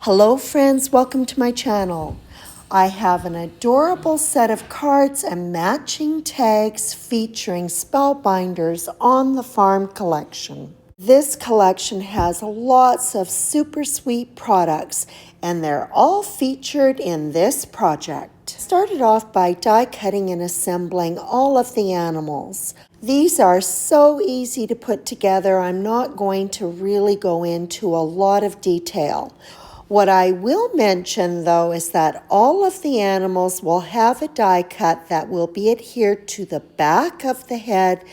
Hello friends, welcome to my channel. I have an adorable set of cards and matching tags featuring Spellbinders on the farm collection. This collection has lots of super sweet products and they're all featured in this project. Started off by die cutting and assembling all of the animals. These are so easy to put together, I'm not going to really go into a lot of detail. What I will mention though is that all of the animals will have a die cut that will be adhered to the back of the head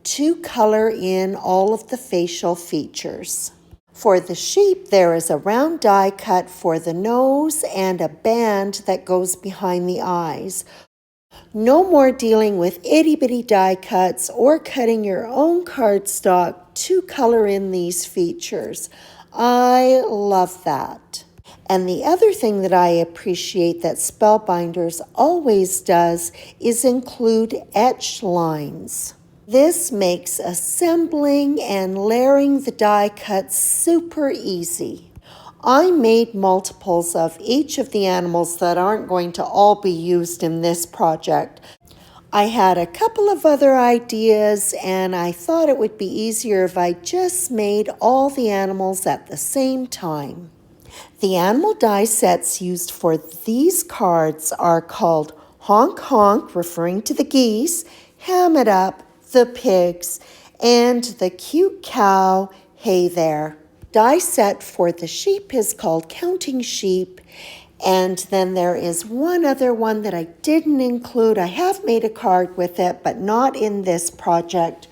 to color in all of the facial features. For the sheep, there is a round die cut for the nose and a band that goes behind the eyes. No more dealing with itty-bitty die cuts or cutting your own cardstock to color in these features. I love that. And the other thing that I appreciate that Spellbinders always does is include etch lines. This makes assembling and layering the die cuts super easy. I made multiples of each of the animals that aren't going to all be used in this project. I had a couple of other ideas and I thought it would be easier if I just made all the animals at the same time. The animal die sets used for these cards are called Honk Honk, referring to the geese, Ham It Up, the pigs, and the cute cow, Hey There. Die set for the sheep is called Counting Sheep. And then there is one other one that I didn't include. I have made a card with it, but not in this project,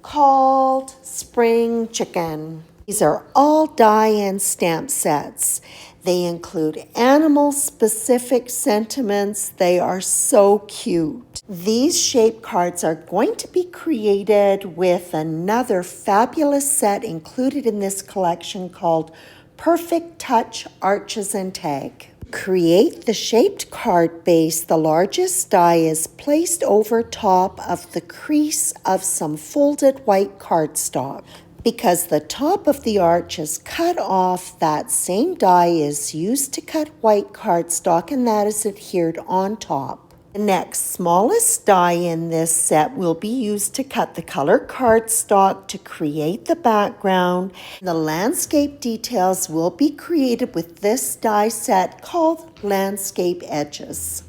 called Spring Chicken. These are all die and stamp sets. They include animal-specific sentiments. They are so cute. These shape cards are going to be created with another fabulous set included in this collection called Perfect Touch Arches and Tag. Create the shaped card base, the largest die is placed over top of the crease of some folded white cardstock. Because the top of the arch is cut off, that same die is used to cut white cardstock and that is adhered on top. The next smallest die in this set will be used to cut the color cardstock to create the background. The landscape details will be created with this die set called Landscape Edges.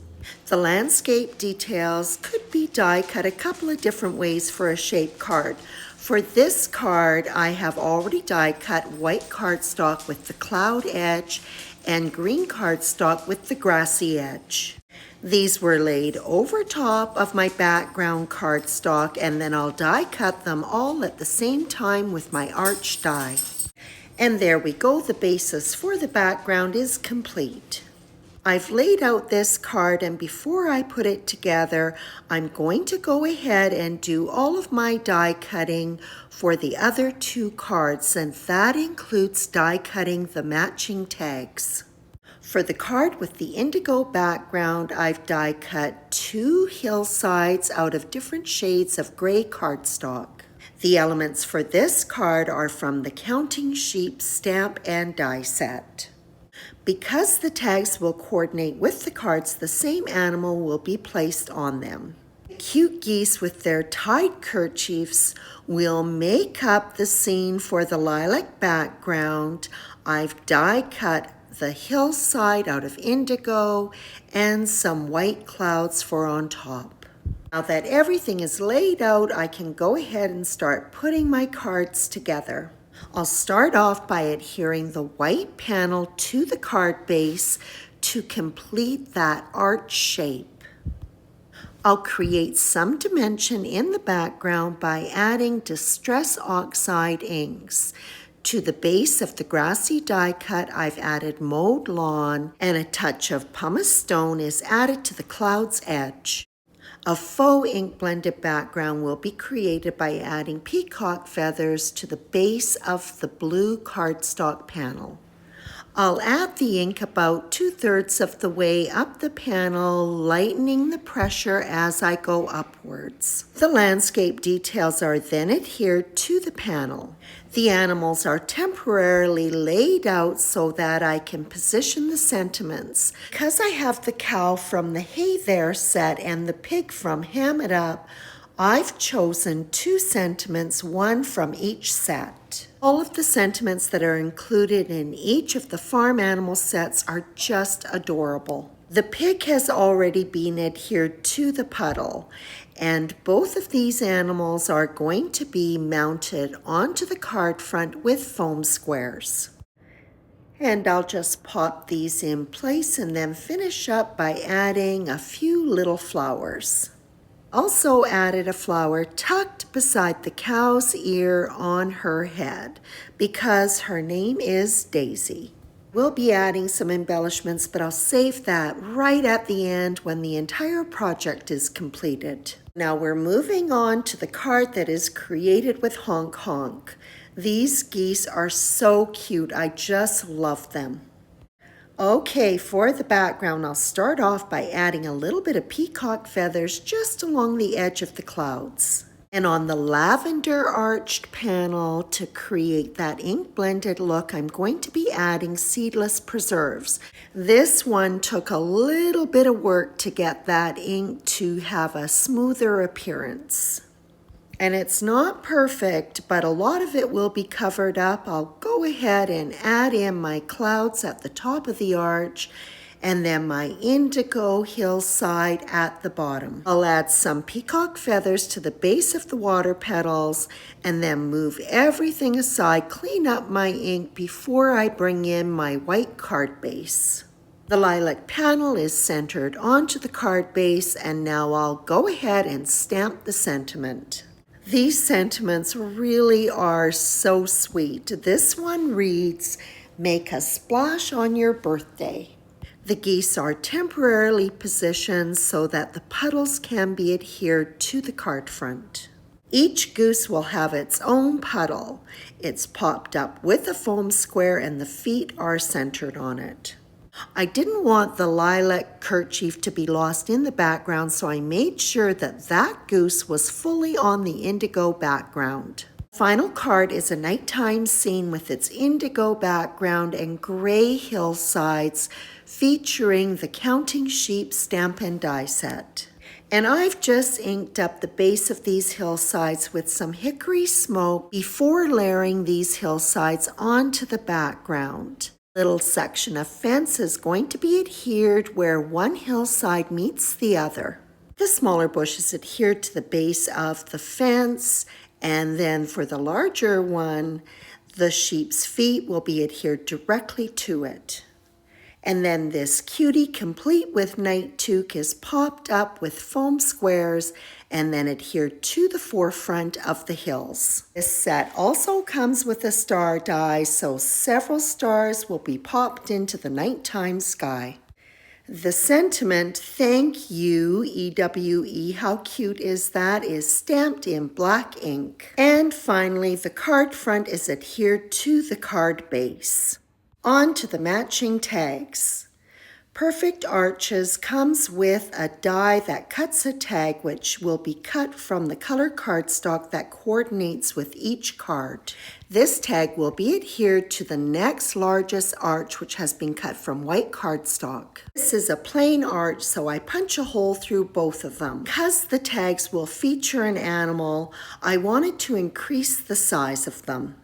The landscape details could be die cut a couple of different ways for a shape card. For this card, I have already die cut white cardstock with the cloud edge and green cardstock with the grassy edge. These were laid over top of my background cardstock and then I'll die cut them all at the same time with my arch die. And there we go, the basis for the background is complete. I've laid out this card and before I put it together, I'm going to go ahead and do all of my die cutting for the other two cards, and that includes die cutting the matching tags. For the card with the indigo background, I've die cut two hillsides out of different shades of gray cardstock. The elements for this card are from the Counting Sheep stamp and die set. Because the tags will coordinate with the cards, the same animal will be placed on them. The cute geese with their tied kerchiefs will make up the scene for the lilac background. I've die cut the hillside out of indigo and some white clouds for on top. Now that everything is laid out, I can go ahead and start putting my cards together. I'll start off by adhering the white panel to the card base to complete that arch shape. I'll create some dimension in the background by adding Distress Oxide inks. To the base of the grassy die cut, I've added mowed lawn and a touch of pumice stone is added to the cloud's edge. A faux ink blended background will be created by adding peacock feathers to the base of the blue cardstock panel. I'll add the ink about 2/3 of the way up the panel, lightening the pressure as I go upwards. The landscape details are then adhered to the panel. The animals are temporarily laid out so that I can position the sentiments. Because I have the cow from the Hey There set and the pig from Ham It Up, I've chosen 2 sentiments, one from each set. All of the sentiments that are included in each of the farm animal sets are just adorable. The pig has already been adhered to the puddle, and both of these animals are going to be mounted onto the card front with foam squares. And I'll just pop these in place and then finish up by adding a few little flowers. Also added a flower tucked beside the cow's ear on her head because her name is Daisy. We'll be adding some embellishments, but I'll save that right at the end when the entire project is completed. Now we're moving on to the card that is created with Honk Honk. These geese are so cute. I just love them. Okay, for the background, I'll start off by adding a little bit of peacock feathers just along the edge of the clouds. And on the lavender arched panel, to create that ink blended look, I'm going to be adding seedless preserves. This one took a little bit of work to get that ink to have a smoother appearance. And it's not perfect, but a lot of it will be covered up. I'll go ahead and add in my clouds at the top of the arch and then my indigo hillside at the bottom. I'll add some peacock feathers to the base of the water petals and then move everything aside, clean up my ink before I bring in my white card base. The lilac panel is centered onto the card base, and now I'll go ahead and stamp the sentiment. These sentiments really are so sweet. This one reads, "Make a splash on your birthday." The geese are temporarily positioned so that the puddles can be adhered to the card front. Each goose will have its own puddle. It's popped up with a foam square and the feet are centered on it. I didn't want the lilac kerchief to be lost in the background, so I made sure that that goose was fully on the indigo background. Final card is a nighttime scene with its indigo background and gray hillsides featuring the Counting Sheep stamp and die set. And I've just inked up the base of these hillsides with some hickory smoke before layering these hillsides onto the background. Little section of fence is going to be adhered where one hillside meets the other. The smaller bush is adhered to the base of the fence, and then for the larger one, the sheep's feet will be adhered directly to it. And then this cutie, complete with night toque, is popped up with foam squares and then adhered to the forefront of the hills. This set also comes with a star die, so several stars will be popped into the nighttime sky. The sentiment, "Thank you, EWE, how cute is that?" is stamped in black ink. And finally, the card front is adhered to the card base. On to the matching tags. Perfect Arches comes with a die that cuts a tag, which will be cut from the color cardstock that coordinates with each card. This tag will be adhered to the next largest arch, which has been cut from white cardstock. This is a plain arch, so I punch a hole through both of them. Because the tags will feature an animal, I wanted to increase the size of them.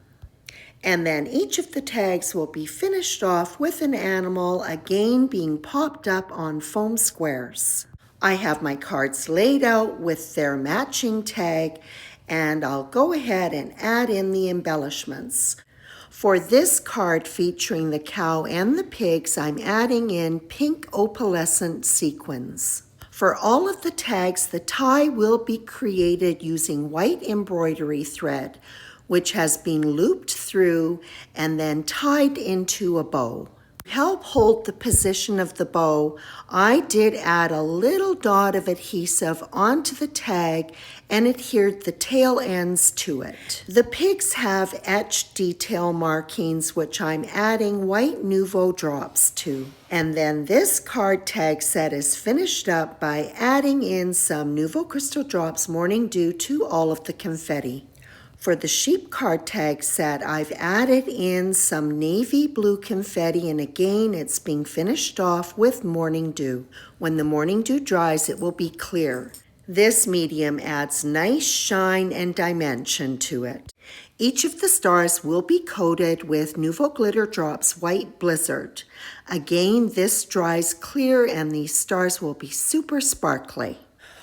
And then each of the tags will be finished off with an animal, again being popped up on foam squares. I have my cards laid out with their matching tag, and I'll go ahead and add in the embellishments. For this card featuring the cow and the pigs, I'm adding in pink opalescent sequins. For all of the tags, the tie will be created using white embroidery thread, which has been looped through and then tied into a bow. Help hold the position of the bow, I did add a little dot of adhesive onto the tag and adhered the tail ends to it. The pigs have etched detail markings, which I'm adding white Nuvo drops to. And then this card tag set is finished up by adding in some Nuvo crystal drops Morning Dew to all of the confetti. For the sheep card tag set, I've added in some navy blue confetti, and again, it's being finished off with Morning Dew. When the Morning Dew dries, it will be clear. This medium adds nice shine and dimension to it. Each of the stars will be coated with Nuvo Glitter Drops White Blizzard. Again, this dries clear and these stars will be super sparkly.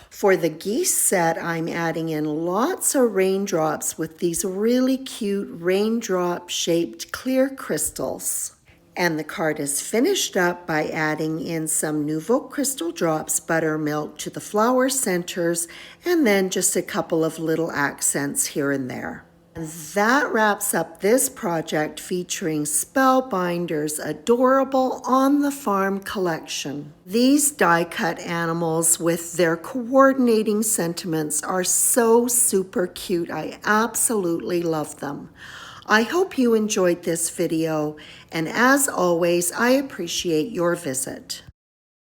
For the geese set, I'm adding in lots of raindrops with these really cute raindrop-shaped clear crystals. And the card is finished up by adding in some Nuvo Crystal Drops Buttermilk to the flower centers, and then just a couple of little accents here and there. And that wraps up this project featuring Spellbinders' adorable On the Farm collection. These die-cut animals with their coordinating sentiments are so super cute. I absolutely love them. I hope you enjoyed this video, and as always, I appreciate your visit.